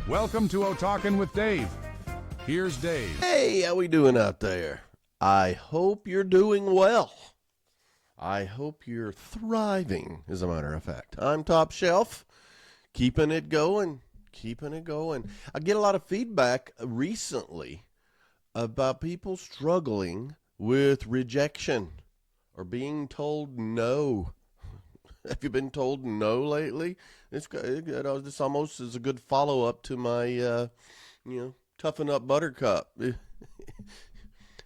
Welcome to Talkin' with Dave. Here's Dave. Hey, how we doing out there? I hope you're doing well. I hope you're thriving, as a matter of fact. I'm Top Shelf, keeping it going. I get a lot of feedback recently about people struggling with rejection or being told no. Have you been told no lately? This almost is a good follow-up to my, toughen up buttercup.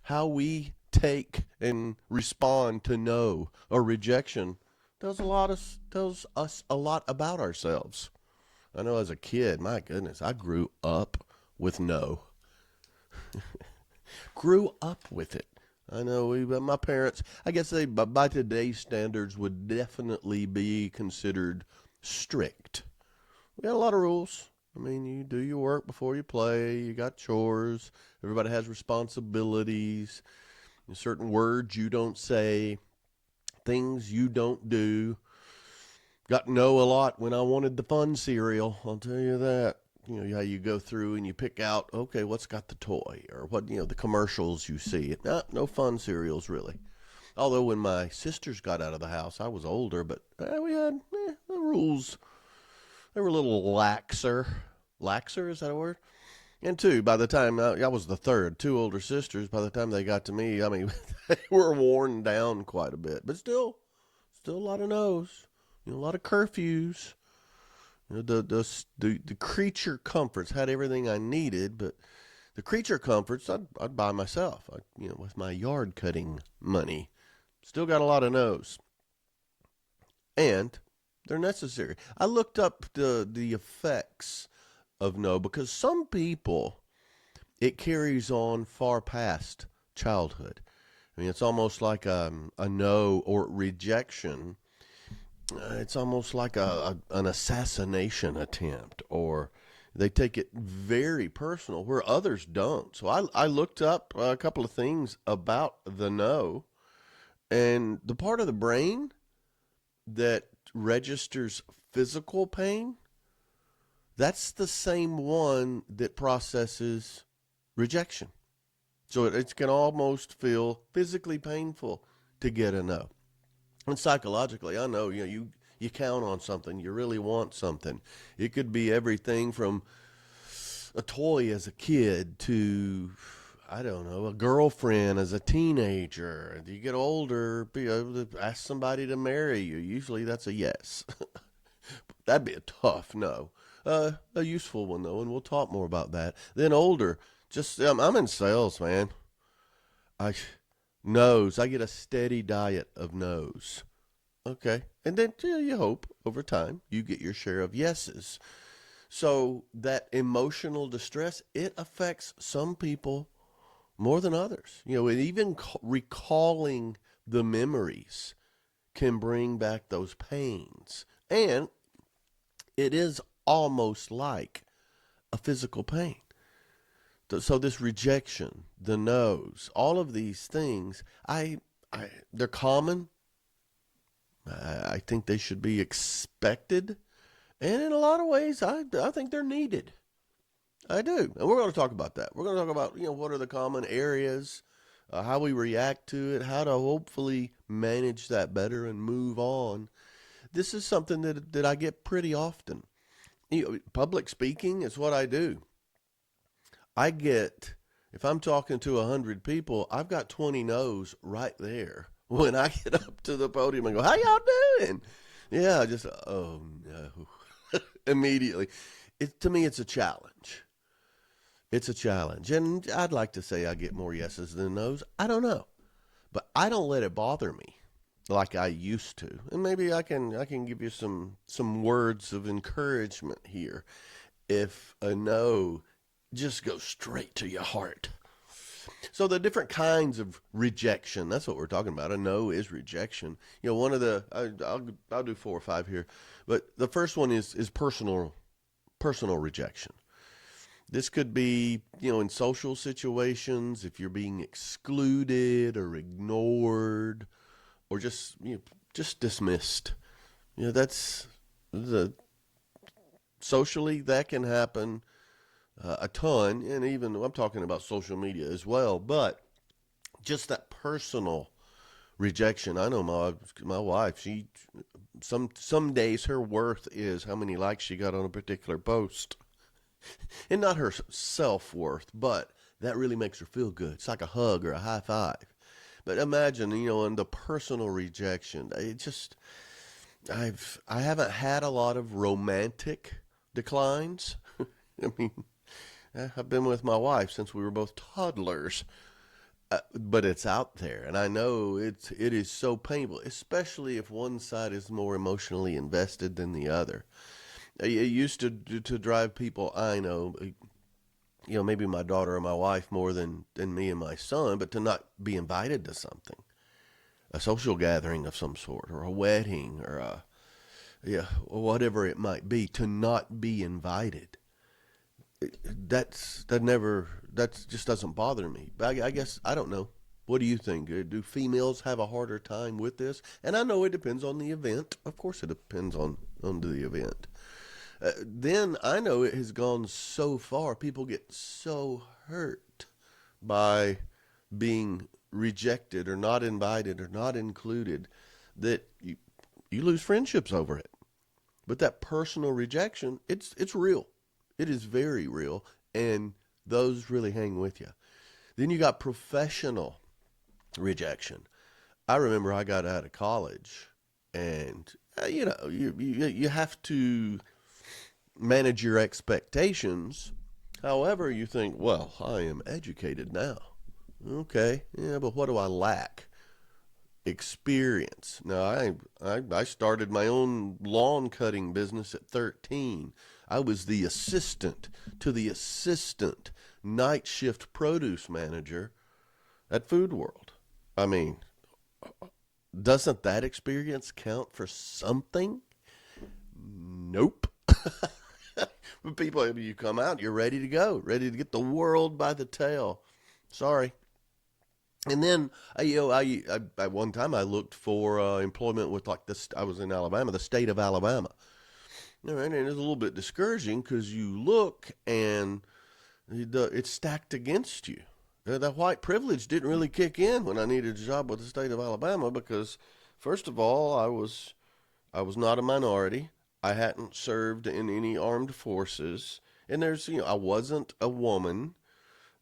How we take and respond to no or rejection tells us a lot about ourselves. I know as a kid, my goodness, I grew up with no. Grew up with it. I know my parents, I guess they, by today's standards, would definitely be considered strict. We had a lot of rules. I mean, you do your work before you play. You got chores. Everybody has responsibilities. Certain words you don't say. Things you don't do. Got to know a lot when I wanted the fun cereal. I'll tell you that. You know, how you go through and you pick out, okay, what's got the toy? Or what, the commercials you see. No fun cereals, really. Although when my sisters got out of the house, I was older, but we had the rules. They were a little laxer. Laxer, is that a word? And two, by the time I was the third, two older sisters, by the time they got to me, I mean, they were worn down quite a bit. But still a lot of no's, a lot of curfews. The creature comforts had everything I needed, but the creature comforts I'd buy myself, with my yard cutting money. Still got a lot of no's. And they're necessary. I looked up the effects of no because some people, it carries on far past childhood. I mean, it's almost like a no or rejection. It's almost like an assassination attempt, or they take it very personal where others don't. So I looked up a couple of things about the no, and the part of the brain that registers physical pain, that's the same one that processes rejection. So it can almost feel physically painful to get a no. And psychologically, I know, you count on something, you really want something. It could be everything from a toy as a kid to, I don't know, a girlfriend as a teenager. You get older, be able to ask somebody to marry you. Usually that's a yes. That'd be a tough no. A useful one, though, and we'll talk more about that. Then older, I'm in sales, man. No's. I get a steady diet of no's. Okay. And then you hope over time you get your share of yeses. So that emotional distress, it affects some people more than others. And even recalling the memories can bring back those pains. And it is almost like a physical pain. So this rejection, the no's, all of these things, they're common. I think they should be expected. And in a lot of ways, I think they're needed. I do. And we're going to talk about that. We're going to talk about, what are the common areas, how we react to it, how to hopefully manage that better and move on. This is something that I get pretty often. Public speaking is what I do. If I'm talking to 100 people, I've got 20 no's right there when I get up to the podium and go, how y'all doing? Yeah, oh no, immediately. To me, it's a challenge. It's a challenge. And I'd like to say I get more yeses than no's. I don't know. But I don't let it bother me like I used to. And maybe I can give you some words of encouragement here. If a no just goes straight to your heart. So the different kinds of rejection, that's what we're talking about. A no is rejection. One of I'll do 4 or 5 here. But the first one is personal rejection. This could be, in social situations, if you're being excluded or ignored or just dismissed. That's socially that can happen a ton, and even I'm talking about social media as well, but just that personal rejection. I know my wife, she some days her worth is how many likes she got on a particular post. And not her self-worth, but that really makes her feel good. It's like a hug or a high five. But imagine, in the personal rejection, I haven't had a lot of romantic declines. I mean, I've been with my wife since we were both toddlers. But it's out there, and I know it is so painful, especially if one side is more emotionally invested than the other. It used to drive people I know, maybe my daughter or my wife more than me and my son, but to not be invited to something, a social gathering of some sort, or a wedding, or whatever it might be, to not be invited. That just doesn't bother me. But I guess I don't know. What do you think? Do females have a harder time with this? And I know it depends on the event. Of course, it depends on the event. Then I know it has gone so far. People get so hurt by being rejected or not invited or not included that you lose friendships over it. But that personal rejection, it's real. It is very real, and those really hang with you. Then you got professional rejection. I remember I got out of college, and you have to manage your expectations. However, you think, well, I am educated now. Okay, yeah, but what do I lack? Experience. Now, I started my own lawn cutting business at 13. I was the assistant to the assistant night shift produce manager at Food World. I mean, doesn't that experience count for something? Nope. But people, you come out, you're ready to go, ready to get the world by the tail. Sorry. And then, I one time I looked for employment with like this. I was in Alabama, the state of Alabama. And it's a little bit discouraging because you look and it's stacked against you. That white privilege didn't really kick in when I needed a job with the state of Alabama because, first of all, I was not a minority. I hadn't served in any armed forces, and I wasn't a woman.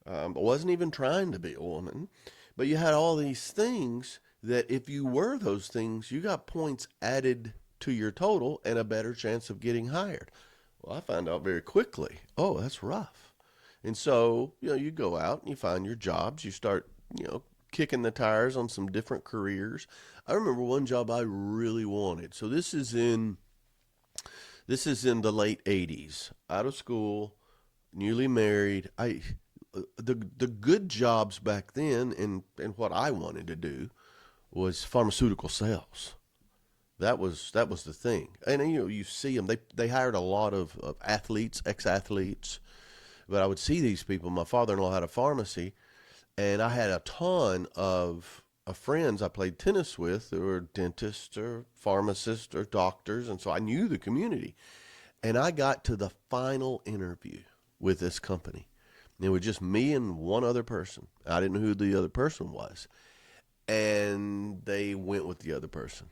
I wasn't even trying to be a woman. But you had all these things that if you were those things, you got points added to your total and a better chance of getting hired. Well, I found out very quickly, oh, that's rough. And so, you go out and you find your jobs. You start, kicking the tires on some different careers. I remember one job I really wanted. So this is in the late 80s, out of school, newly married. The good jobs back then and what I wanted to do was pharmaceutical sales. That was the thing. And you see them. They hired a lot of athletes, ex-athletes. But I would see these people. My father-in-law had a pharmacy, and I had a ton of friends I played tennis with who were dentists or pharmacists or doctors, and so I knew the community. And I got to the final interview with this company. It was just me and one other person. I didn't know who the other person was. And they went with the other person.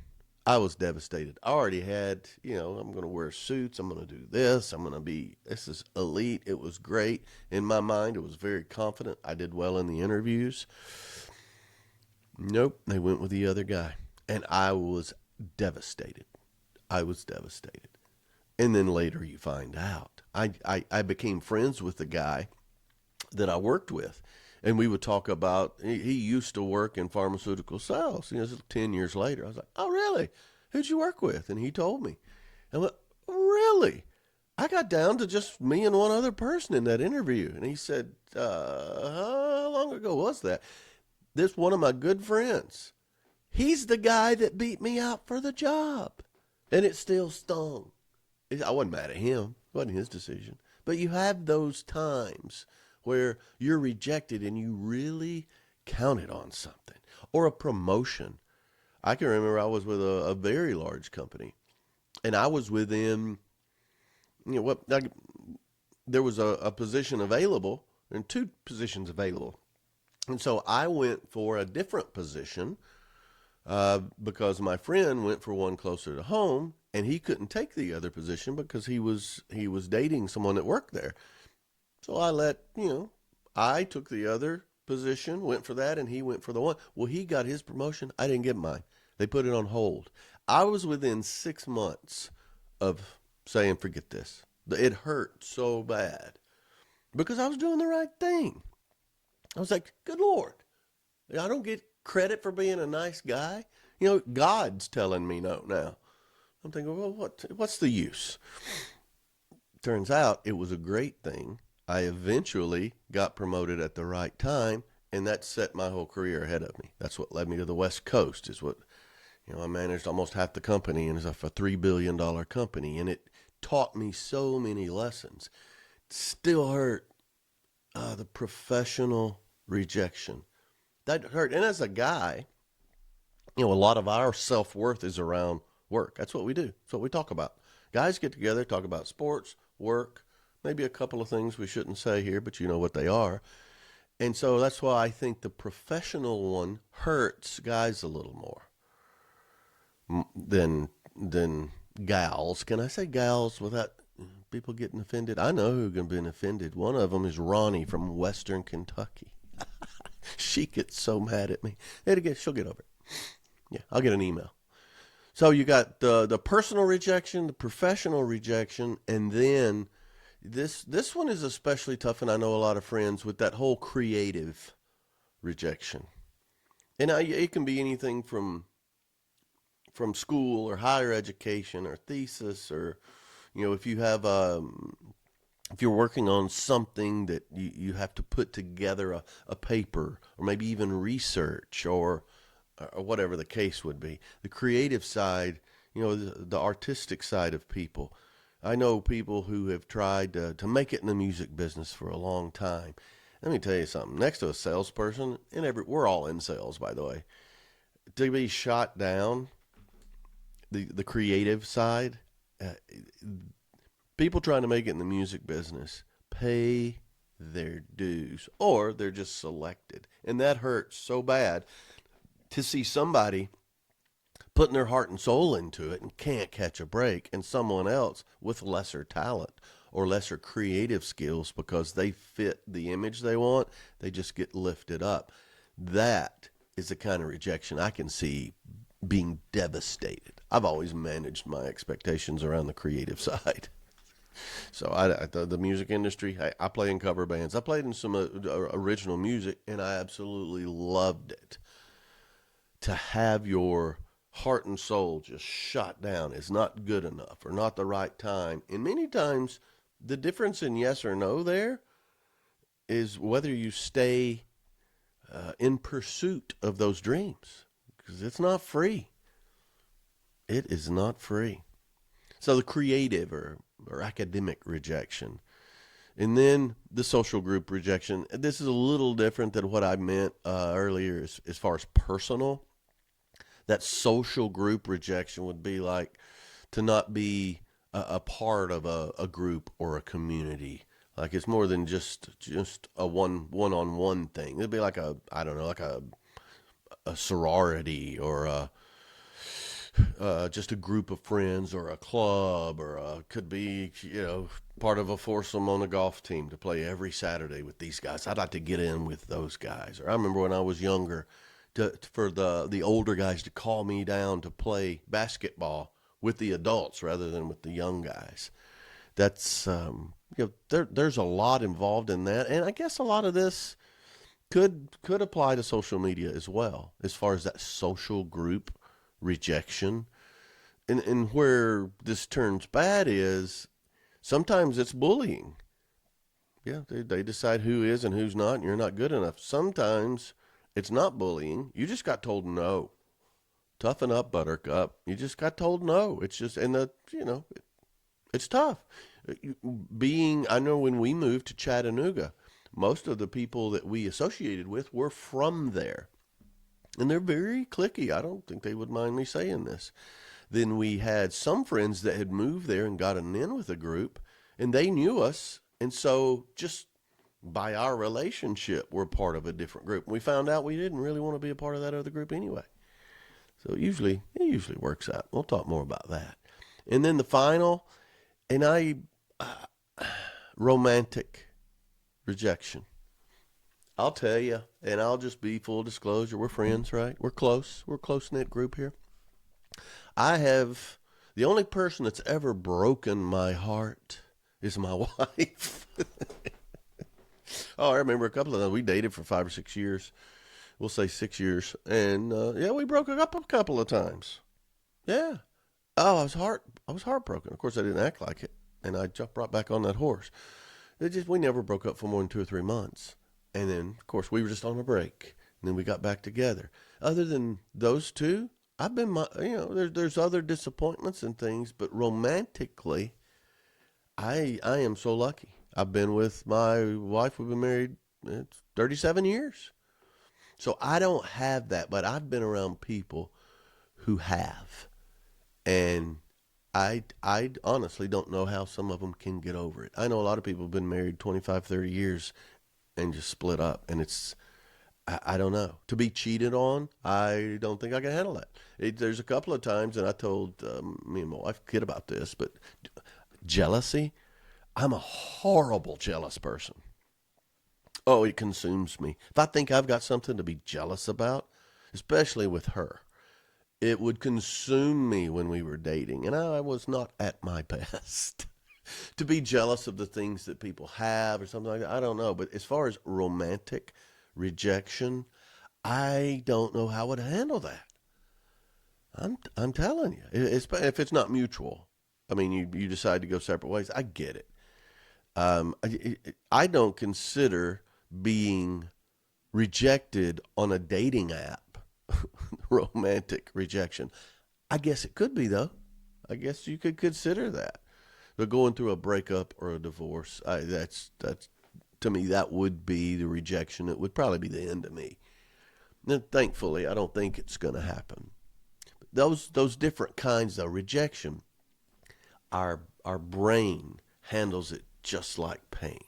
I was devastated. I already had, I'm going to wear suits. I'm going to do this. This is elite. It was great. In my mind, it was very confident. I did well in the interviews. Nope. They went with the other guy. And I was devastated. And then later you find out. I became friends with the guy that I worked with. And we would talk about, he used to work in pharmaceutical sales. 10 years later, I was like, oh, really? Who'd you work with? And he told me. And I went, really? I got down to just me and one other person in that interview. And he said, how long ago was that? This one of my good friends. He's the guy that beat me out for the job. And it still stung. I wasn't mad at him. It wasn't his decision. But you have those times where you're rejected and you really counted on something. Or a promotion. I can remember I was with a very large company. And I was within, there was a position available, and two positions available. And so I went for a different position because my friend went for one closer to home, and he couldn't take the other position because he was dating someone that worked there. So I took the other position, went for that, and he went for the one. Well, he got his promotion. I didn't get mine. They put it on hold. I was within 6 months of saying, forget this. It hurt so bad because I was doing the right thing. I was like, good Lord, I don't get credit for being a nice guy. God's telling me no now. I'm thinking, well, what's the use? Turns out it was a great thing. I eventually got promoted at the right time, and that set my whole career ahead of me. That's what led me to the West Coast. I managed almost half the company, and it's a $3 billion company, and it taught me so many lessons. Still hurt. The professional rejection. That hurt. And as a guy, a lot of our self-worth is around work. That's what we do. That's what we talk about. Guys get together, talk about sports, work, maybe a couple of things we shouldn't say here, but you know what they are. And so that's why I think the professional one hurts guys a little more than gals. Can I say gals without people getting offended? I know who's going to be offended. One of them is Ronnie from Western Kentucky. She gets so mad at me. She'll get over it. Yeah, I'll get an email. So you got the personal rejection, the professional rejection, and then this one is especially tough, and I know a lot of friends with that whole creative rejection. And it can be anything from school or higher education or thesis, or if you have if you're working on something that you have to put together a paper, or maybe even research, or whatever the case would be. The creative side, the artistic side of people. I know people who have tried to make it in the music business for a long time. Let me tell you something. Next to a salesperson, we're all in sales, by the way, to be shot down, the creative side, people trying to make it in the music business pay their dues, or they're just selected. And that hurts so bad to see somebody putting their heart and soul into it and can't catch a break, and someone else with lesser talent or lesser creative skills, because they fit the image they want, they just get lifted up. That is the kind of rejection I can see being devastated. I've always managed my expectations around the creative side. So the music industry, I play in cover bands. I played in some original music, and I absolutely loved it. To have your heart and soul just shot down is not good enough, or not the right time. And many times the difference in yes or no there is whether you stay in pursuit of those dreams, because it's not free. It is not free. So the creative or academic rejection. And then the social group rejection. This is a little different than what I meant earlier as far as personal. That social group rejection would be like to not be a part of a group or a community. Like it's more than just a one-on-one thing. It'd be like a sorority, or just a group of friends, or a club, or could be, part of a foursome on a golf team to play every Saturday with these guys. I'd like to get in with those guys. Or I remember when I was younger, for the older guys to call me down to play basketball with the adults rather than with the young guys. That's there's a lot involved in that, and I guess a lot of this could apply to social media as well, as far as that social group rejection. And where this turns bad is sometimes it's bullying. Yeah, they decide who is and who's not, and you're not good enough. Sometimes it's not bullying. You just got told no. Toughen up, buttercup. You just got told no. It's just, it's tough. I know when we moved to Chattanooga, most of the people that we associated with were from there. And they're very cliquey. I don't think they would mind me saying this. Then we had some friends that had moved there and gotten in with a group, and they knew us, And so just by our relationship, we're part of a different group. And we found out we didn't really want to be a part of that other group anyway. So it usually works out. We'll talk more about that. And then the final, and romantic rejection. I'll tell you, and I'll just be full disclosure. We're friends, right? We're close. We're a close-knit group here. The only person that's ever broken my heart is my wife. Oh, I remember a couple of them. We dated for 5 or 6 years. We'll say 6 years. And, we broke up a couple of times. Yeah. Oh, I was heartbroken. Of course, I didn't act like it. And I jumped right back on that horse. We never broke up for more than 2 or 3 months. And then, of course, we were just on a break. And then we got back together. Other than those two, there's other disappointments and things, but romantically, I am so lucky. I've been with my wife. We've been married 37 years. So I don't have that, but I've been around people who have. And I honestly don't know how some of them can get over it. I know a lot of people have been married 25, 30 years and just split up. And I don't know. To be cheated on, I don't think I can handle that. There's a couple of times, and I told me and my wife kid about this, but jealousy, I'm a horrible jealous person. Oh, it consumes me. If I think I've got something to be jealous about, especially with her, it would consume me when we were dating, and I was not at my best. To be jealous of the things that people have or something like that, I don't know. But as far as romantic rejection, I don't know how I would handle that. I'm telling you, if it's not mutual, I mean, you decide to go separate ways. I get it. I don't consider being rejected on a dating app romantic rejection. I guess it could be, though. I guess you could consider that. But going through a breakup or a divorce, that's to me, that would be the rejection. It would probably be the end of me. And thankfully, I don't think it's going to happen. Those different kinds of rejection, our brain handles it just like pain.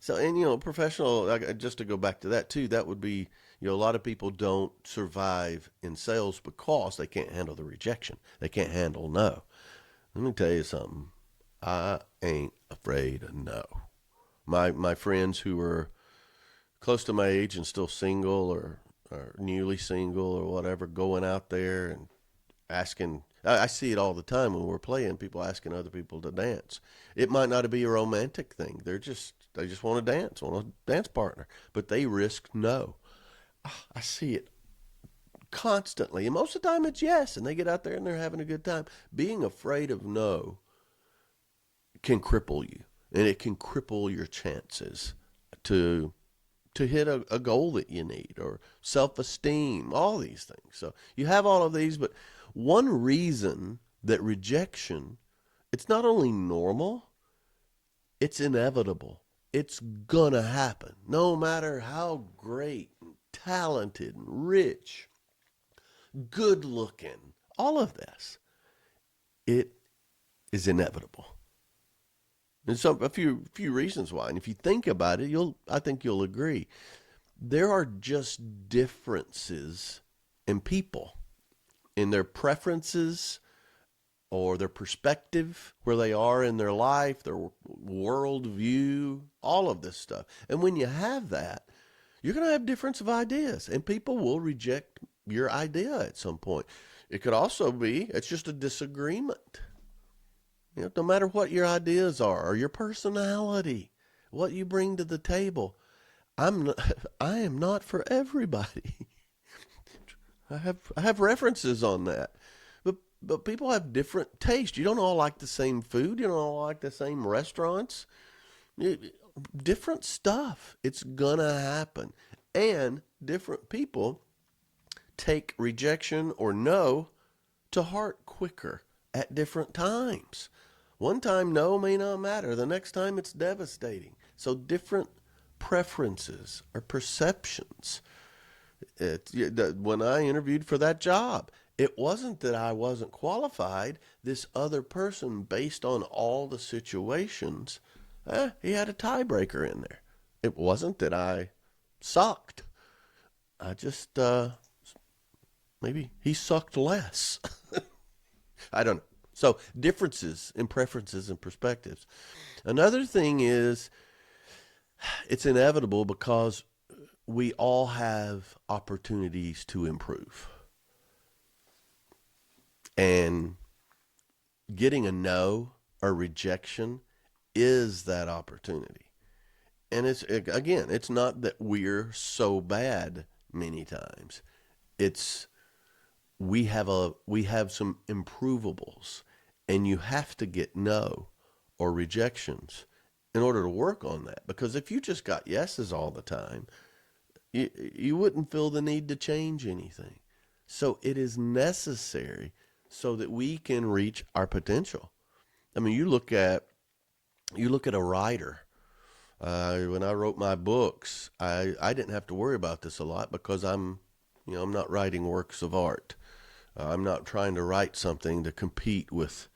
So, and professional, just to go back to that too, that would be, a lot of people don't survive in sales because they can't handle the rejection. They can't handle no. Let me tell you something. I ain't afraid of no. My friends who are close to my age and still single or newly single or whatever, going out there and asking, I see it all the time when we're playing, people asking other people to dance. It might not be a romantic thing. They just want to dance, want a dance partner, but they risk no. I see it constantly. And most of the time it's yes, and they get out there and they're having a good time. Being afraid of no can cripple you, and it can cripple your chances to hit a goal that you need, or self-esteem, all these things. So you have all of these, but one reason that rejection, it's not only normal, it's inevitable. It's gonna happen. No matter how great and talented and rich, good looking, all of this, it is inevitable. And so a few reasons why. And if you think about it, I think you'll agree. There are just differences in people, in their preferences or their perspective, where they are in their life, their world view, all of this stuff. And when you have that, you're going to have difference of ideas, and people will reject your idea at some point. It could also be, it's just a disagreement. No matter what your ideas are or your personality, what you bring to the table, I am not for everybody. I have references on that. But people have different tastes. You don't all like the same food. You don't all like the same restaurants. Different stuff. It's gonna happen. And different people take rejection or no to heart quicker at different times. One time no may not matter. The next time it's devastating. So different preferences or perceptions. When I interviewed for that job, it wasn't that I wasn't qualified. This other person, based on all the situations, he had a tiebreaker in there. It wasn't that I sucked. I just, maybe he sucked less. I don't know. So differences in preferences and perspectives. Another thing is it's inevitable because we all have opportunities to improve. And getting a no or rejection is that opportunity. And it's not that we're so bad many times. It's we have some improvables, and you have to get no or rejections in order to work on that. Because if you just got yeses all the time, you wouldn't feel the need to change anything. So it is necessary so that we can reach our potential. I mean, you look at a writer. When I wrote my books, I didn't have to worry about this a lot because I'm not writing works of art. I'm not trying to write something to compete with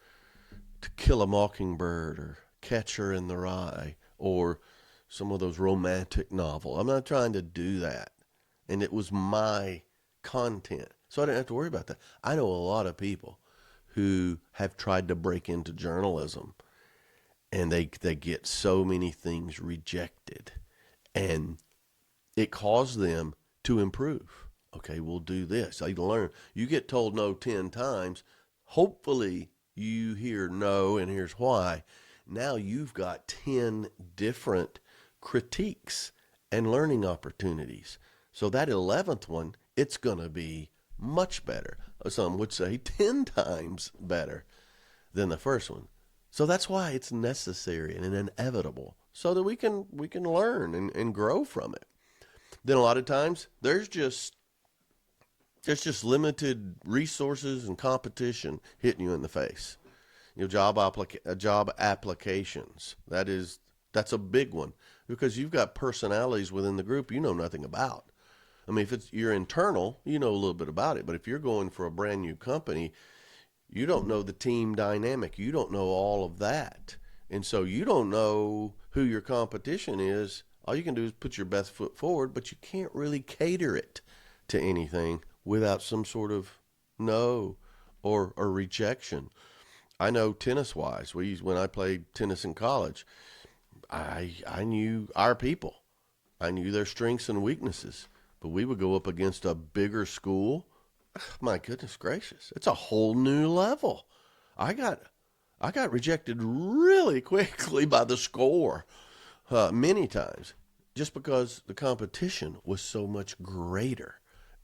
To Kill a Mockingbird or Catcher in the Rye or some of those romantic novels. I'm not trying to do that. And it was my content. So I didn't have to worry about that. I know a lot of people who have tried to break into journalism, and they get so many things rejected, and it caused them to improve. Okay, we'll do this. So you learn. You get told no 10 times. Hopefully you hear no, and here's why. Now you've got 10 different critiques and learning opportunities. So that 11th one, it's going to be much better. Some would say 10 times better than the first one. So that's why it's necessary and inevitable so that we can learn and grow from it. Then a lot of times there's just limited resources and competition hitting you in the face. Job applications. That's a big one because you've got personalities within the group you know nothing about. I mean, if you're internal, you know a little bit about it, but if you're going for a brand new company, you don't know the team dynamic. You don't know all of that. And so you don't know who your competition is. All you can do is put your best foot forward, but you can't really cater it to anything without some sort of no or rejection. I know tennis-wise, when I played tennis in college, I knew our people. I knew their strengths and weaknesses. But we would go up against a bigger school. My goodness gracious, it's a whole new level. I got rejected really quickly by the score many times just because the competition was so much greater.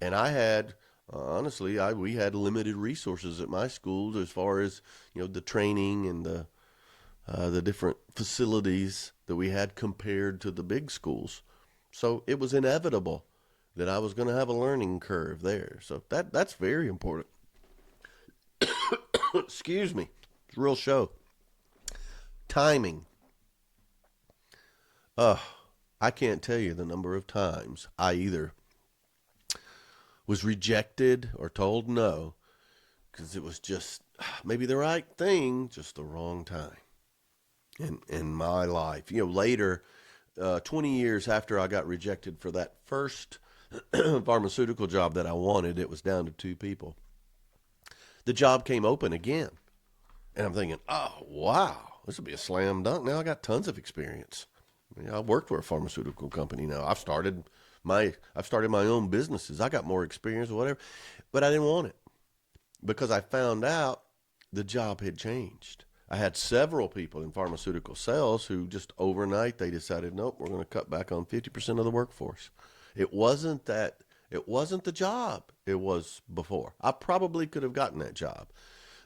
And I had, honestly, we had limited resources at my schools as far as, the training and the different facilities that we had compared to the big schools. So it was inevitable that I was going to have a learning curve there. So that's very important. Excuse me. It's a real show. Timing. I can't tell you the number of times I either was rejected or told no because it was just maybe the right thing, just the wrong time in my life. Later, 20 years after I got rejected for that first pharmaceutical job that I wanted, it was down to 2 people. The job came open again. And I'm thinking, oh, wow, this will be a slam dunk. Now I got tons of experience. I worked for a pharmaceutical company now. I've started my own businesses. I got more experience or whatever. But I didn't want it because I found out the job had changed. I had several people in pharmaceutical sales who just overnight they decided, nope, we're going to cut back on 50% of the workforce. It wasn't the job it was before. I probably could have gotten that job.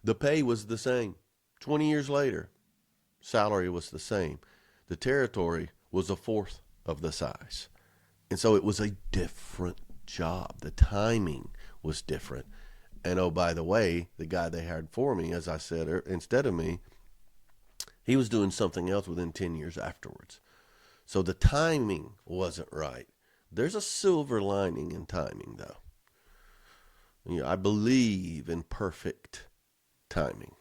The pay was the same. 20 years later, salary was the same. The territory was a fourth of the size. And so it was a different job. The timing was different. And oh, by the way, the guy they hired for me, as I said, instead of me, he was doing something else within 10 years afterwards. So the timing wasn't right. There's a silver lining in timing, though. I believe in perfect timing.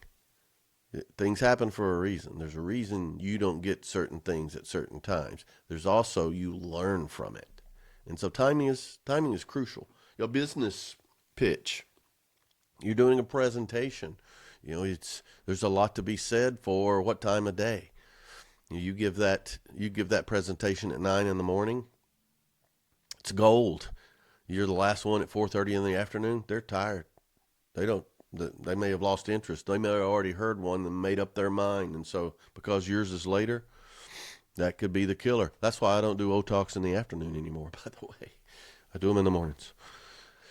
Things happen for a reason. There's a reason you don't get certain things at certain times. There's also you learn from it. And so timing is crucial. Your business pitch, you're doing a presentation. There's a lot to be said for what time of day. You give that presentation at 9 in the morning. It's gold. You're the last one at 4:30 in the afternoon. They're tired. They may have lost interest. They may have already heard one and made up their mind. And so because yours is later, that could be the killer. That's why I don't do O-Talks in the afternoon anymore, by the way. I do them in the mornings.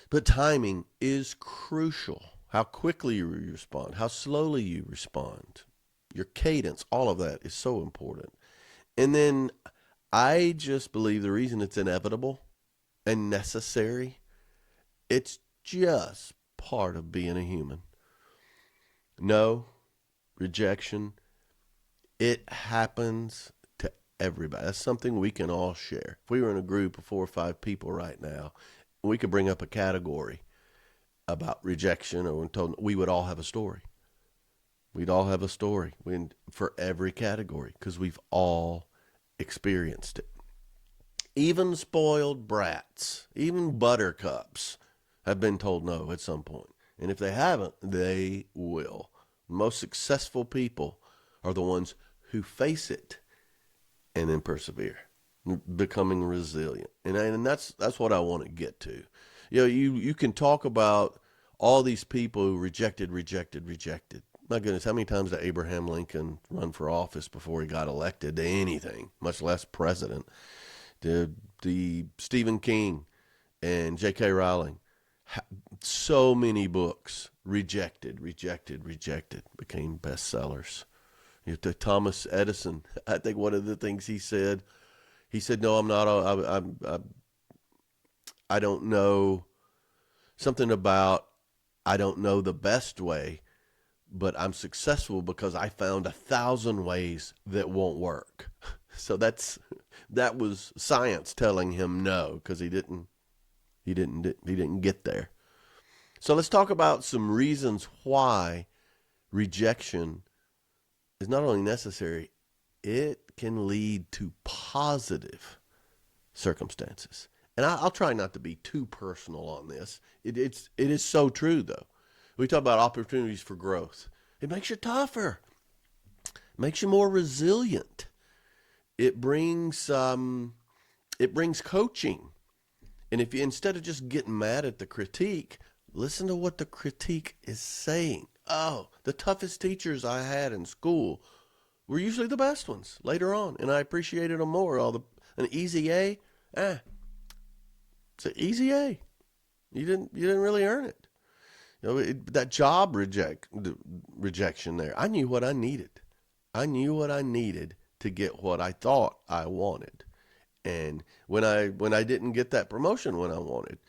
But timing is crucial. How quickly you respond, how slowly you respond, your cadence, all of that is so important. And then I just believe the reason it's inevitable and necessary, it's just part of being a human. No, rejection, it happens to everybody. That's something we can all share. If we were in a group of 4 or 5 people right now, we could bring up a category about rejection, or when told, we would all have a story. We'd all have a story for every category because we've all experienced it. Even spoiled brats, even buttercups have been told no at some point. And if they haven't, they will. Most successful people are the ones who face it and then persevere, becoming resilient. And that's what I want to get to. You can talk about all these people who rejected. My goodness, how many times did Abraham Lincoln run for office before he got elected to anything, much less president? The Stephen King and J.K. Rowling, so many books rejected, became bestsellers. Thomas Edison, I think one of the things he said, no, I'm not, I don't know, something about, I don't know the best way, but I'm successful because I found 1,000 ways that won't work. So that was science telling him no, because he didn't get there. So let's talk about some reasons why rejection is not only necessary, it can lead to positive circumstances. And I'll try not to be too personal on this. It is so true, though. We talk about opportunities for growth. It makes you tougher. It makes you more resilient. It brings coaching. And if you, instead of just getting mad at the critique, listen to what the critique is saying. Oh, the toughest teachers I had in school were usually the best ones later on, and I appreciated them more. An easy A, it's an easy A. You didn't really earn it. That job rejection there. I knew what I needed. I knew what I needed to get what I thought I wanted. And when I didn't get that promotion when I wanted,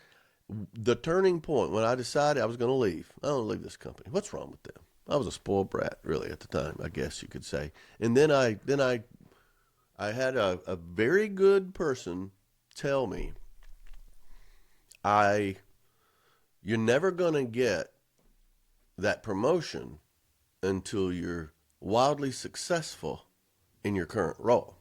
the turning point when I decided I was going to leave, I don't leave this company. What's wrong with them? I was a spoiled brat, really, at the time, I guess you could say. And then I had a very good person tell me, you're never going to get that promotion until you're wildly successful in your current role.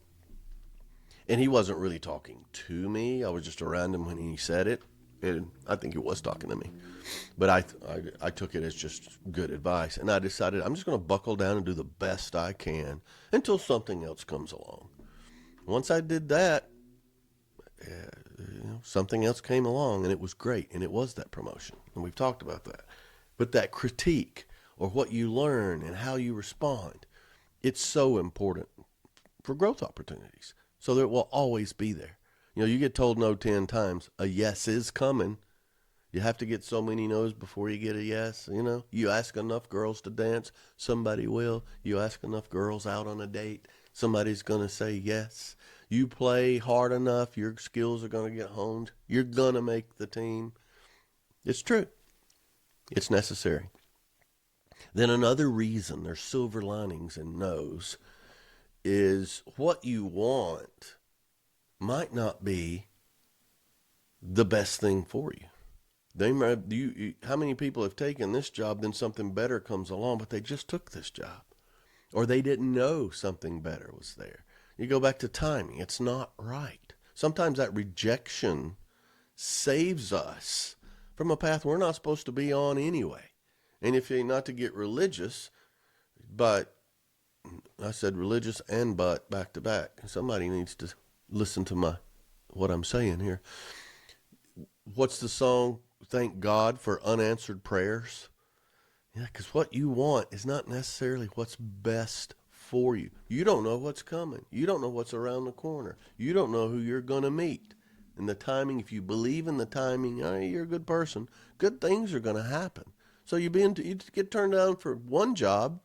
And he wasn't really talking to me. I was just around him when he said it. And I think he was talking to me. But I took it as just good advice. And I decided I'm just going to buckle down and do the best I can until something else comes along. Once I did that, something else came along, and it was great, and it was that promotion, and we've talked about that. But that critique, or what you learn and how you respond, it's so important for growth opportunities, so that it will always be there. You get told no 10 times, a yes is coming. You have to get so many no's before you get a yes. You ask enough girls to dance, somebody will. You ask enough girls out on a date, somebody's going to say yes. You play hard enough, your skills are going to get honed. You're going to make the team. It's true. It's necessary. Then another reason there's silver linings in no's is what you want might not be the best thing for you. How many people have taken this job, then something better comes along, but they just took this job. or they didn't know something better was there. You go back to timing. It's not right. Sometimes that rejection saves us from a path we're not supposed to be on anyway. And if you're not to get religious, but I said religious and but back to back. Somebody needs to listen to what I'm saying here. What's the song? Thank God for unanswered prayers. Yeah, because what you want is not necessarily what's best for you. You don't know what's coming. You don't know what's around the corner. You don't know who you're going to meet. And the timing, if you believe in the timing, you're a good person. Good things are going to happen. So you get turned down for one job.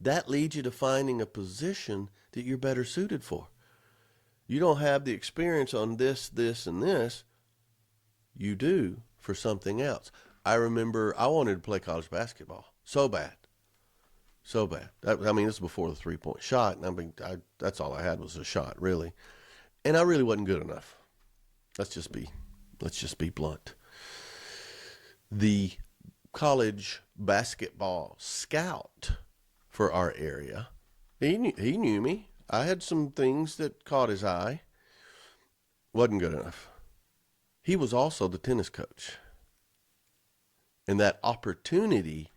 That leads you to finding a position that you're better suited for. You don't have the experience on this, and this. You do for something else. I remember I wanted to play college basketball so bad. So bad. This was before the 3-point shot. And that's all I had was a shot, really. And I really wasn't good enough. Let's just be blunt. The college basketball scout for our area, he knew me. I had some things that caught his eye. Wasn't good enough. He was also the tennis coach. And that opportunity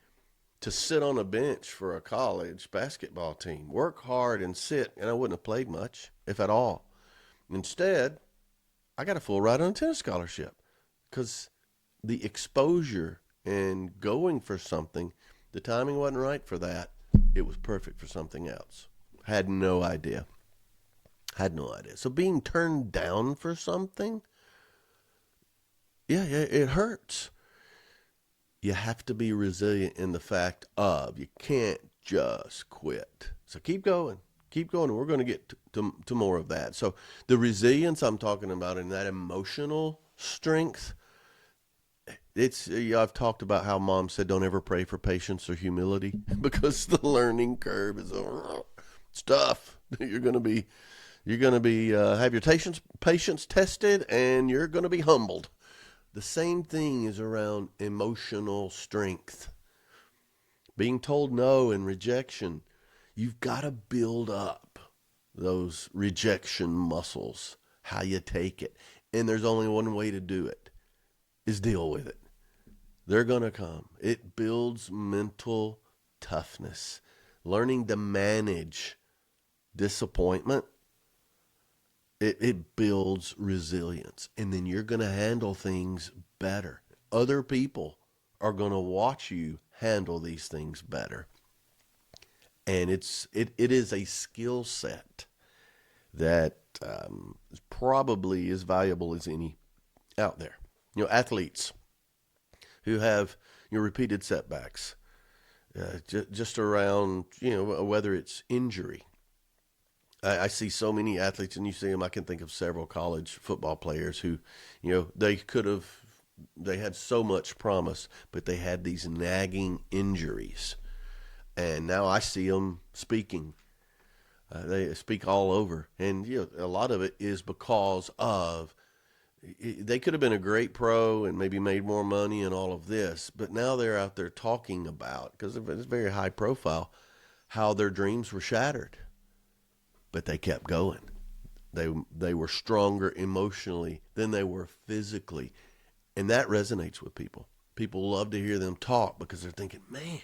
to sit on a bench for a college basketball team, work hard and sit, and I wouldn't have played much, if at all. Instead, I got a full ride on a tennis scholarship because the exposure and going for something, the timing wasn't right for that. It was perfect for something else. Had no idea. So being turned down for something, yeah, it hurts. You have to be resilient in the fact of you can't just quit. So keep going, and we're going to get to more of that. So the resilience I'm talking about and that emotional strength, I've talked about how Mom said don't ever pray for patience or humility because the learning curve is it's tough. You're going to be have your patience tested, and you're going to be humbled. The same thing is around emotional strength. Being told no and rejection, you've got to build up those rejection muscles, how you take it. And there's only one way to do it, is deal with it. They're going to come. It builds mental toughness. Learning to manage disappointment, it builds resilience. And then you're going to handle things better. Other people are going to watch you handle these things better. And it is a skill set that probably as valuable as any out there. Athletes who have repeated setbacks, just around, whether it's injury. I see so many athletes, and you see them. I can think of several college football players who, they had so much promise, but they had these nagging injuries. And now I see them speaking. They speak all over. And, a lot of it is because of, they could have been a great pro and maybe made more money and all of this, but now they're out there talking about, because it's very high profile, how their dreams were shattered. But they kept going. They were stronger emotionally than they were physically. And that resonates with people. People love to hear them talk because they're thinking, man,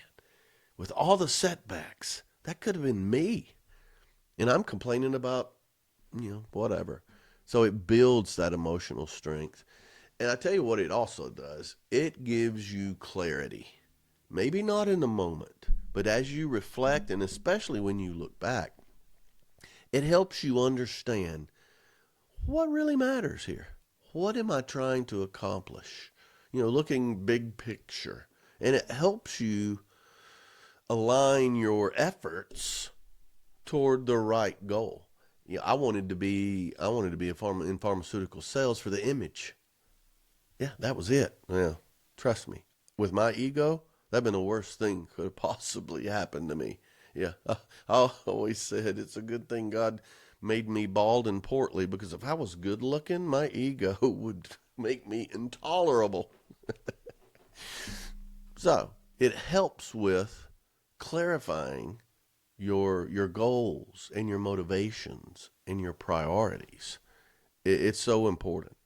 with all the setbacks, that could have been me. And I'm complaining about, whatever. So it builds that emotional strength. And I tell you what it also does. It gives you clarity. Maybe not in the moment, but as you reflect, and especially when you look back, it helps you understand what really matters here. What am I trying to accomplish? Looking big picture. And it helps you align your efforts toward the right goal. I wanted to be in pharmaceutical sales for the image. Yeah, that was it. Yeah, trust me. With my ego, that'd been the worst thing could have possibly happened to me. Yeah, I always said it's a good thing God made me bald and portly, because if I was good looking, my ego would make me intolerable. So it helps with clarifying your goals and your motivations and your priorities. It's so important.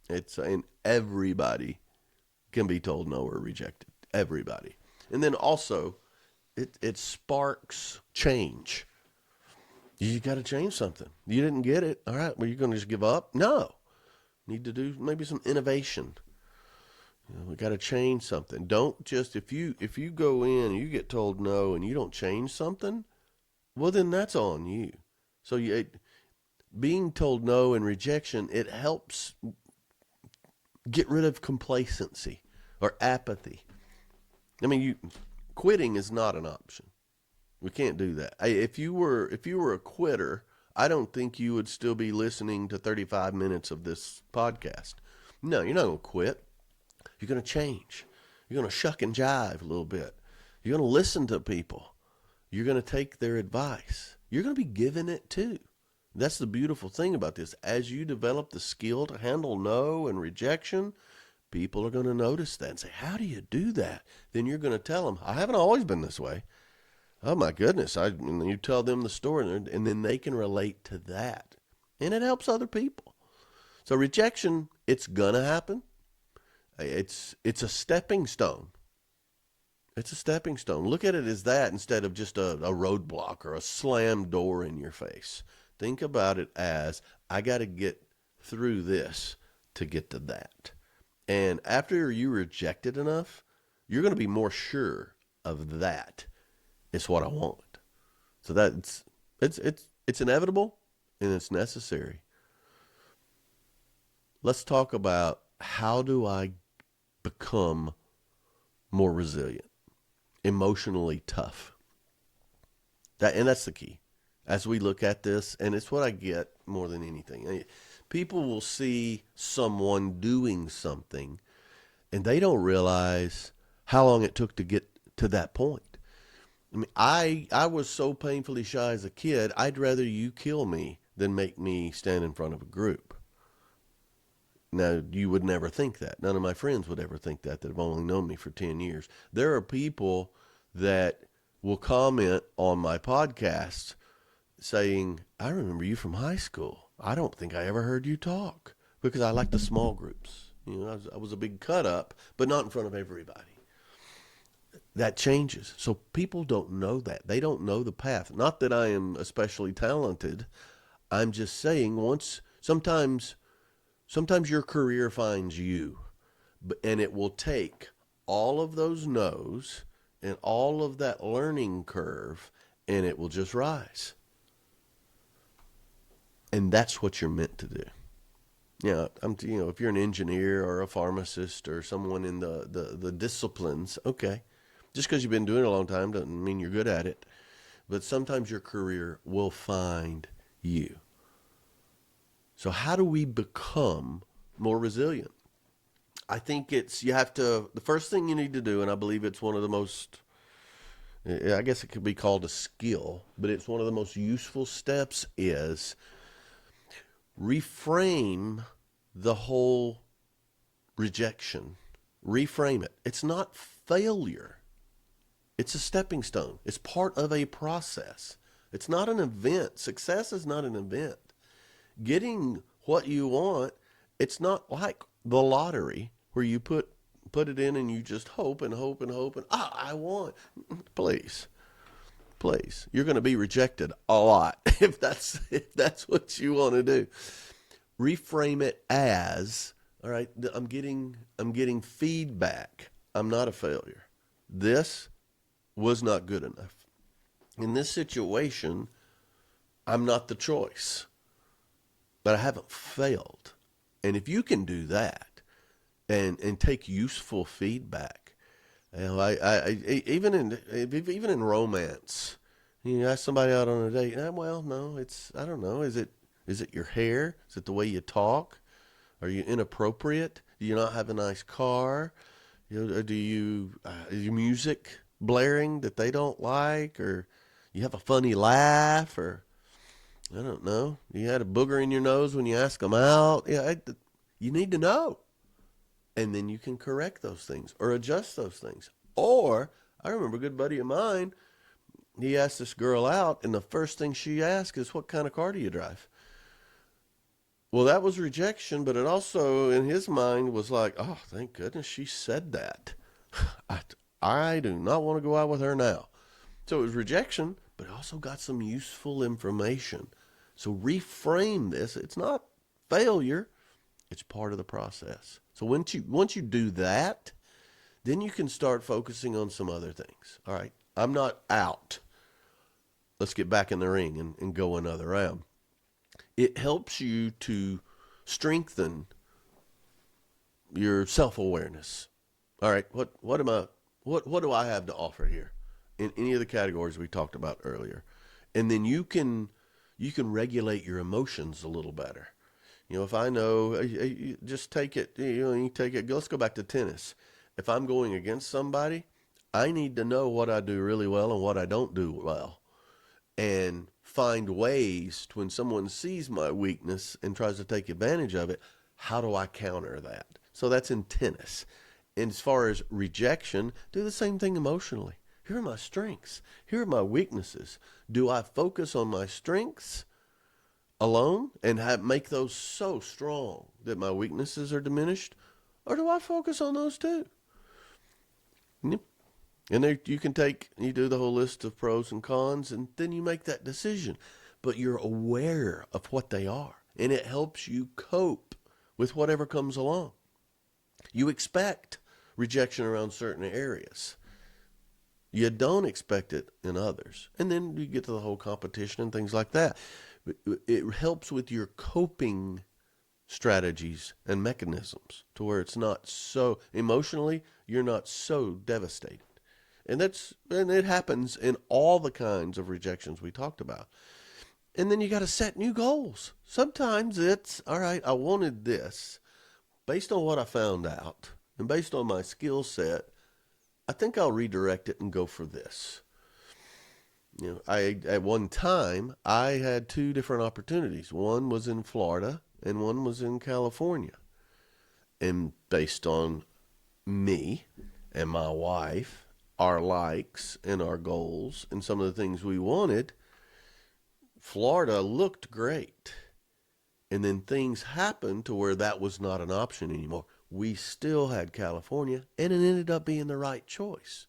And everybody can be told no or rejected. Everybody. And then also, it sparks change. You got to change something. You didn't get it. All right. Well, you're going to just give up? No. Need to do maybe some innovation. We got to change something. Don't just, if you go in and you get told no and you don't change something, well, then that's on you. So being told no and rejection, it helps get rid of complacency or apathy. I mean, quitting is not an option. We can't do that. If you were a quitter, I don't think you would still be listening to 35 minutes of this podcast. No, you're not going to quit. You're going to change. You're going to shuck and jive a little bit. You're going to listen to people. You're going to take their advice. You're going to be given it too. That's the beautiful thing about this. As you develop the skill to handle no and rejection, people are going to notice that and say, how do you do that? Then you're going to tell them, I haven't always been this way. Oh my goodness. And you tell them the story and then they can relate to that. And it helps other people. So rejection, it's going to happen. It's a stepping stone. It's a stepping stone. Look at it as that instead of just a roadblock or a slammed door in your face. Think about it as, I got to get through this to get to that. And after you reject it enough, you're going to be more sure of that. It's what I want. So that's it's inevitable and it's necessary. Let's talk about, how do I become more resilient, emotionally tough? That's the key. As we look at this, and it's what I get more than anything. People will see someone doing something, and they don't realize how long it took to get to that point. I mean, I was so painfully shy as a kid, I'd rather you kill me than make me stand in front of a group. Now, you would never think that. None of my friends would ever think that have only known me for 10 years. There are people that will comment on my podcast saying, I remember you from high school. I don't think I ever heard you talk, because I like the small groups. I was a big cut up, but not in front of everybody. That changes. So people don't know that. They don't know the path. Not that I am especially talented. I'm just saying, sometimes your career finds you, and it will take all of those no's and all of that learning curve, and it will just rise. And that's what you're meant to do. If you're an engineer or a pharmacist or someone in the disciplines, okay, just because you've been doing it a long time doesn't mean you're good at it. But sometimes your career will find you. So how do we become more resilient? I think the first thing you need to do, and I believe it's one of the most, I guess it could be called a skill, but it's one of the most useful steps, is reframe the whole rejection. Reframe it. It's not failure. It's a stepping stone. It's part of a process. It's not an event. Success is not an event. Getting what you want, it's not like the lottery where you put it in and you just hope and hope and hope and I want. Please. You're going to be rejected a lot if that's what you want to do. Reframe it as, all right, I'm getting feedback. I'm not a failure. This was not good enough. In this situation, I'm not the choice. But I haven't failed. And if you can do that and take useful feedback, I even in romance, you ask somebody out on a date, well, no, I don't know. Is it your hair? Is it the way you talk? Are you inappropriate? Do you not have a nice car? Is your music blaring that they don't like, or you have a funny laugh, or I don't know, you had a booger in your nose when you ask them out? You need to know. And then you can correct those things or adjust those things. Or, I remember a good buddy of mine, he asked this girl out, and the first thing she asked is, "What kind of car do you drive?" Well, that was rejection, but it also, in his mind, was like, "Oh, thank goodness she said that. I, I do not want to go out with her now." So it was rejection, but it also got some useful information. So reframe this. It's not failure. It's part of the process. So once you do that, then you can start focusing on some other things. All right, I'm not out. Let's get back in the ring and go another round. It helps you to strengthen your self-awareness. All right, what do I have to offer here in any of the categories we talked about earlier? And then you can regulate your emotions a little better. If I know, just take it, you take it, let's go back to tennis. If I'm going against somebody, I need to know what I do really well and what I don't do well. And find ways to, when someone sees my weakness and tries to take advantage of it, how do I counter that? So that's in tennis. And as far as rejection, do the same thing emotionally. Here are my strengths. Here are my weaknesses. Do I focus on my strengths alone and make those so strong that my weaknesses are diminished? Or do I focus on those too? Yep. And there you do the whole list of pros and cons, and then you make that decision. But you're aware of what they are, and it helps you cope with whatever comes along. You expect rejection around certain areas. You don't expect it in others. And then you get to the whole competition and things like that. It helps with your coping strategies and mechanisms to where it's not so emotionally, you're not so devastated. And it happens in all the kinds of rejections we talked about. And then you got to set new goals. Sometimes it's, all right, I wanted this. Based on what I found out and based on my skill set, I think I'll redirect it and go for this. At one time, I had two different opportunities. One was in Florida and one was in California. And based on me and my wife, our likes and our goals and some of the things we wanted, Florida looked great. And then things happened to where that was not an option anymore. We still had California, and it ended up being the right choice.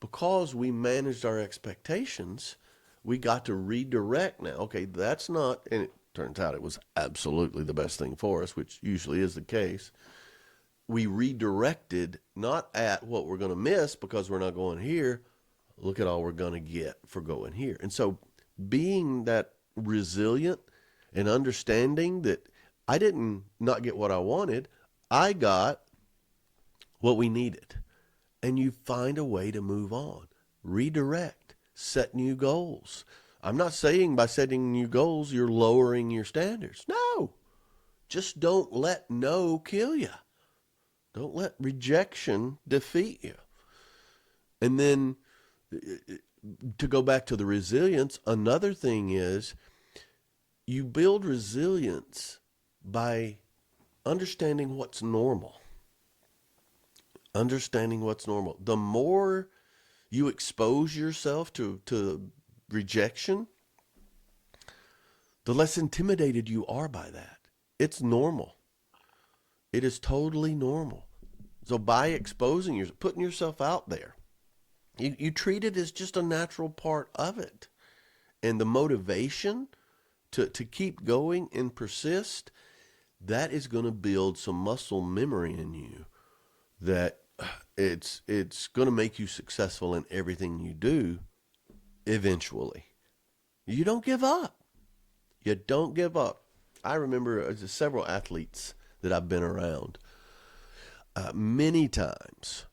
Because we managed our expectations, we got to redirect now. Okay, that's not, and it turns out it was absolutely the best thing for us, which usually is the case. We redirected not at what we're going to miss because we're not going here. Look at all we're going to get for going here. And so being that resilient and understanding that I didn't not get what I wanted, I got what we needed. And you find a way to move on, redirect, set new goals. I'm not saying by setting new goals you're lowering your standards. No, just don't let no kill you. Don't let rejection defeat you. And then to go back to the resilience, another thing is you build resilience by understanding what's normal. Understanding what's normal. The more you expose yourself to rejection, the less intimidated you are by that. It's normal. It is totally normal. So by exposing putting yourself out there, you treat it as just a natural part of it. And the motivation to keep going and persist, that is going to build some muscle memory in you that it's going to make you successful in everything you do eventually. You don't give up. You don't give up. I remember several athletes that I've been around. Many times,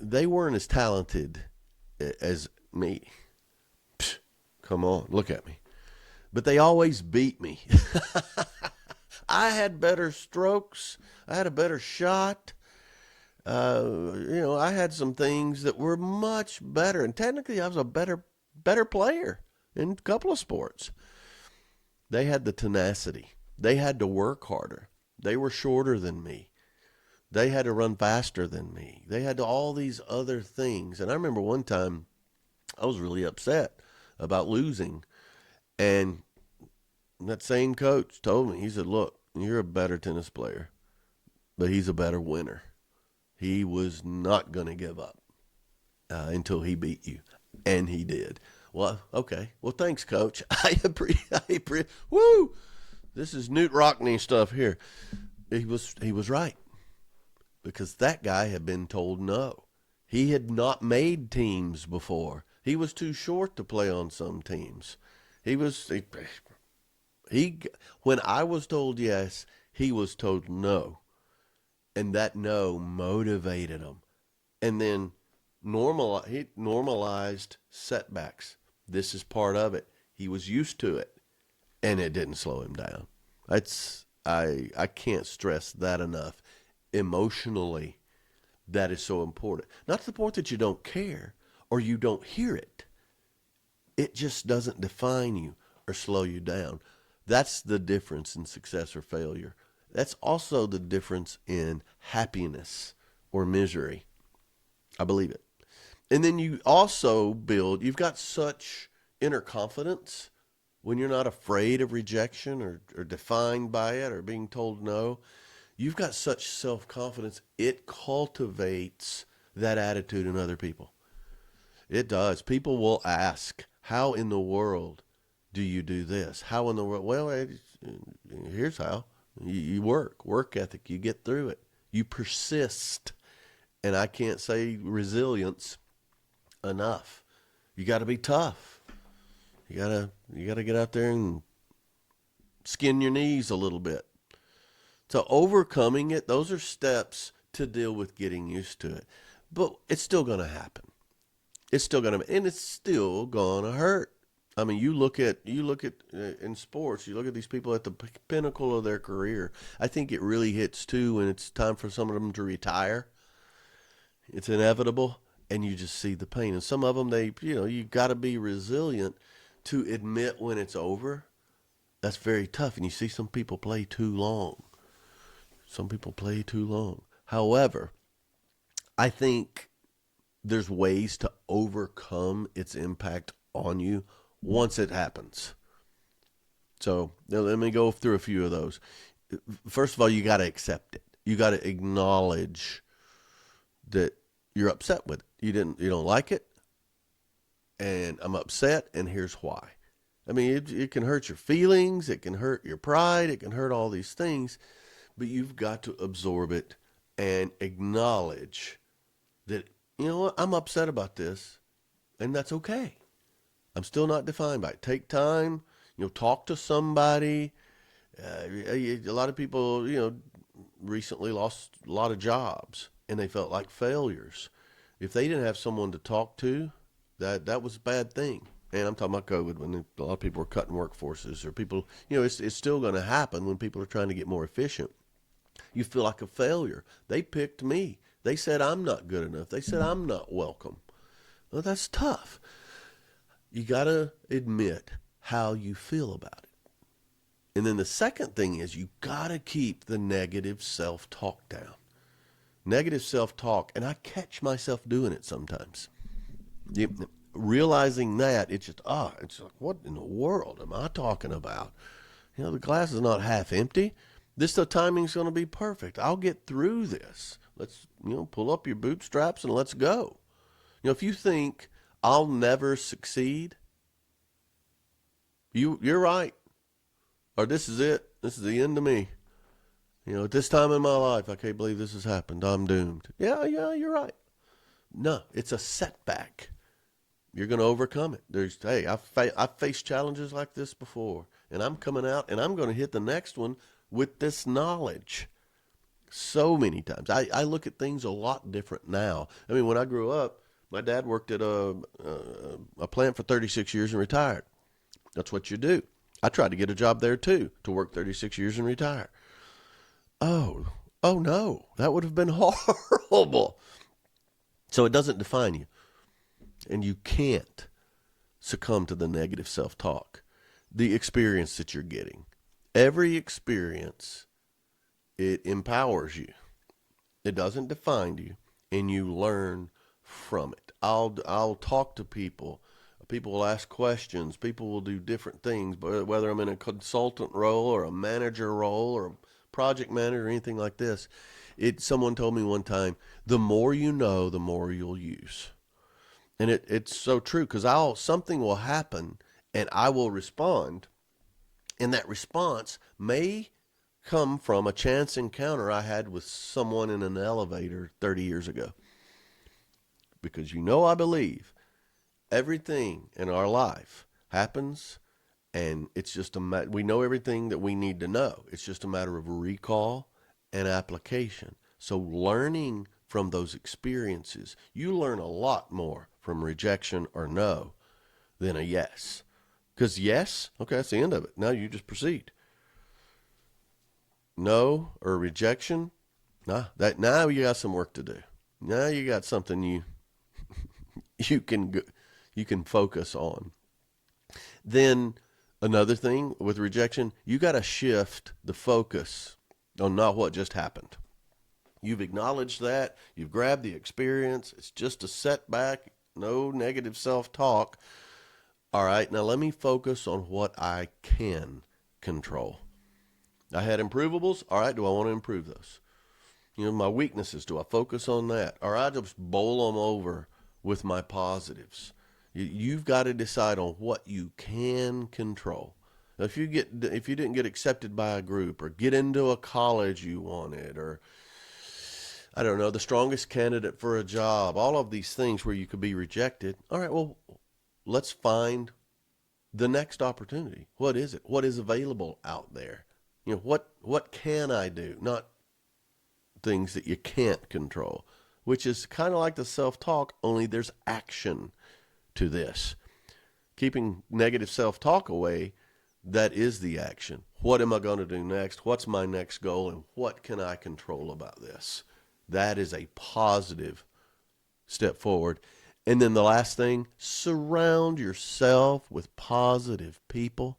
they weren't as talented as me. Psh, come on, look at me. But they always beat me. I had better strokes. I had a better shot. I had some things that were much better. And technically, I was a better player in a couple of sports. They had the tenacity. They had to work harder. They were shorter than me. They had to run faster than me. They had all these other things. And I remember one time I was really upset about losing. And that same coach told me, he said, look, you're a better tennis player, but he's a better winner. He was not going to give up until he beat you. And he did. Well, okay. Well, thanks, coach. Woo! This is Newt Rockney stuff here. He was right, because that guy had been told no. He had not made teams before. He was too short to play on some teams. He when I was told yes, he was told no. And that no motivated him. And then he normalized setbacks. This is part of it. He was used to it, and it didn't slow him down. I can't stress that enough. Emotionally, that is so important. Not to the point that you don't care or you don't hear it. It just doesn't define you or slow you down. That's the difference in success or failure. That's also the difference in happiness or misery. I believe it. And then you also you've got such inner confidence when you're not afraid of rejection or defined by it or being told no. You've got such self-confidence, it cultivates that attitude in other people. It does. People will ask, how in the world do you do this? How in the world? Well, here's how. You work ethic. You get through it. You persist. And I can't say resilience enough. You got to be tough. You gotta get out there and skin your knees a little bit. So overcoming it, those are steps to deal with getting used to it. But it's still going to happen. It's still going to, and it's still going to hurt. I mean, you look at in sports, you look at these people at the pinnacle of their career. I think it really hits too when it's time for some of them to retire. It's inevitable, and you just see the pain. And some of them, you got to be resilient to admit when it's over. That's very tough. And you see some people play too long. However, I think there's ways to overcome its impact on you once it happens. So let me go through a few of those. First of all, you got to accept it. You got to acknowledge that you're upset with it. You don't like it, and I'm upset, and here's why. I mean, it can hurt your feelings, it can hurt your pride, it can hurt all these things, but you've got to absorb it and acknowledge that, you know what, I'm upset about this, and that's okay. I'm still not defined by it. Take time, talk to somebody. A lot of people, recently lost a lot of jobs, and they felt like failures. If they didn't have someone to talk to, that was a bad thing. And I'm talking about COVID, when a lot of people are cutting workforces, or people, it's still going to happen when people are trying to get more efficient. You feel like a failure. They picked me. They said I'm not good enough. They said I'm not welcome. Well, that's tough. You got to admit how you feel about it. And then the second thing is you got to keep the negative self-talk down. Negative self-talk, and I catch myself doing it sometimes. Realizing that, it's like, what in the world am I talking about? The glass is not half empty. The timing's going to be perfect. I'll get through this. Let's, pull up your bootstraps and let's go. If you think I'll never succeed, you're right. Or this is it. This is the end of me. At this time in my life, I can't believe this has happened. I'm doomed. Yeah, you're right. No, it's a setback. You're going to overcome it. I've faced challenges like this before, and I'm coming out, and I'm going to hit the next one with this knowledge. So many times. I look at things a lot different now. I mean, when I grew up, my dad worked at a plant for 36 years and retired. That's what you do. I tried to get a job there too, to work 36 years and retire. Oh no, that would have been horrible. So it doesn't define you. And you can't succumb to the negative self-talk. The experience that you're getting. Every experience, it empowers you. It doesn't define you, and you learn from it. I'll talk to people. People will ask questions. People will do different things, but whether I'm in a consultant role or a manager role or a project manager or anything like this, someone told me one time, the more you know, the more you'll use. And it's so true, because something will happen and I will respond, and that response may come from a chance encounter I had with someone in an elevator 30 years ago. Because I believe everything in our life happens, and it's just we know everything that we need to know. It's just a matter of recall and application. So learning from those experiences, you learn a lot more from rejection or no than a yes. Because yes, okay, that's the end of it. Now you just proceed. No or rejection, now you got some work to do. Now you got something you can focus on. Then another thing with rejection, you got to shift the focus on not what just happened. You've acknowledged that. You've grabbed the experience. It's just a setback. No negative self-talk. All right, now let me focus on what I can control. I had improvables. All right, do I want to improve those? My weaknesses, do I focus on that? Or I just bowl them over with my positives? You've got to decide on what you can control. If you didn't get accepted by a group, or get into a college you wanted, or I don't know, the strongest candidate for a job, all of these things where you could be rejected. All right, well, let's find the next opportunity. What is it? What is available out there? What can I do? Not things that you can't control, which is kind of like the self-talk, only there's action to this. Keeping negative self-talk away, that is the action. What am I going to do next? What's my next goal? And what can I control about this? That is a positive step forward. And then the last thing, surround yourself with positive people.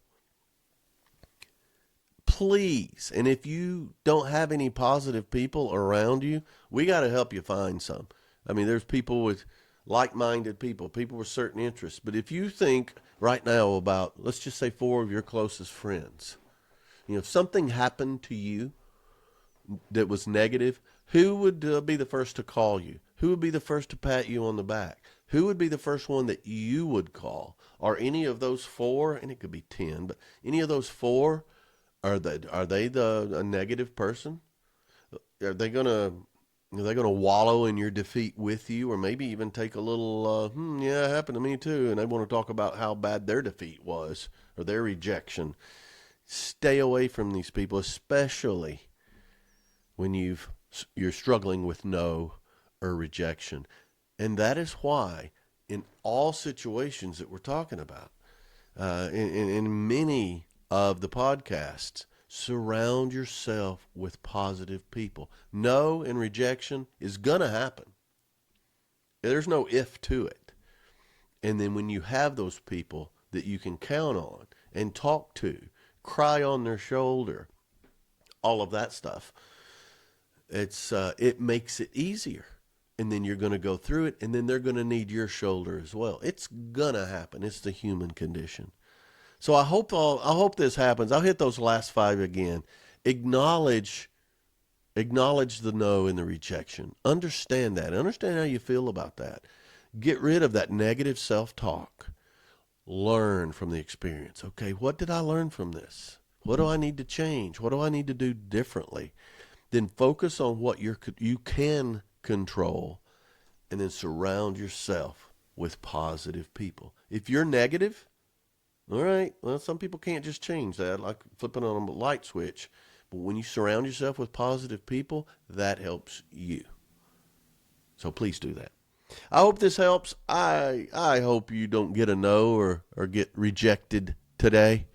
Please. And if you don't have any positive people around you, we got to help you find some. I mean, there's people with like-minded people with certain interests. But if you think right now about, let's just say 4 of your closest friends, if something happened to you that was negative, who would be the first to call you? Who would be the first to pat you on the back? Who would be the first one that you would call? Are any of those 4, and it could be 10, but any of those 4, are they a negative person? Are they gonna wallow in your defeat with you, or maybe even take a little yeah, it happened to me too, and they want to talk about how bad their defeat was or their rejection? Stay away from these people, especially when you're struggling with no or rejection. And that is why in all situations that we're talking about, in many of the podcasts, surround yourself with positive people. No and rejection is going to happen. There's no if to it. And then when you have those people that you can count on and talk to, cry on their shoulder, all of that stuff, it makes it easier. And then you're going to go through it, and then they're going to need your shoulder as well. It's going to happen. It's the human condition. So I hope this happens. I'll hit those last 5 again. Acknowledge the no and the rejection. Understand that. Understand how you feel about that. Get rid of that negative self-talk. Learn from the experience. Okay, what did I learn from this? What do I need to change? What do I need to do differently? Then focus on what you can control, and then surround yourself with positive people. If you're negative, all right, well, some people can't just change that, like flipping on a light switch. But when you surround yourself with positive people, that helps you. So please do that. I hope this helps. I hope you don't get a no or get rejected today.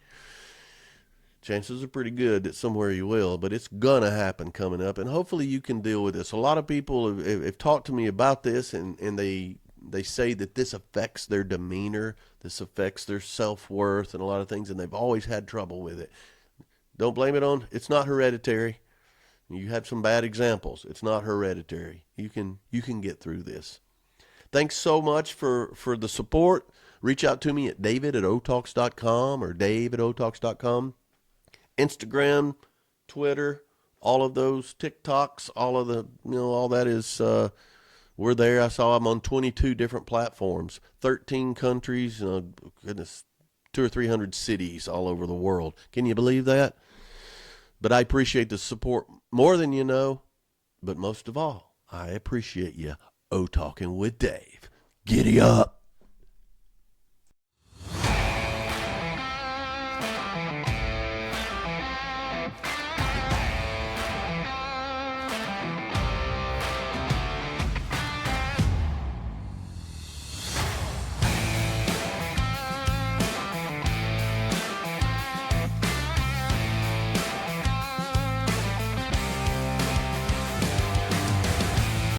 Chances are pretty good that somewhere you will, but it's going to happen coming up, and hopefully you can deal with this. A lot of people have talked to me about this, and they say that this affects their demeanor, this affects their self-worth and a lot of things, and they've always had trouble with it. Don't blame it on, it's not hereditary. You had some bad examples. It's not hereditary. You can get through this. Thanks so much for the support. Reach out to me at david@otalks.com or dave@otalks.com. Instagram, Twitter, all of those, TikToks, all of the, all that is, we're there. I saw I'm on 22 different platforms, 13 countries, goodness, 200 or 300 cities all over the world. Can you believe that? But I appreciate the support more than you know. But most of all, I appreciate you. Talking with Dave. Giddy up.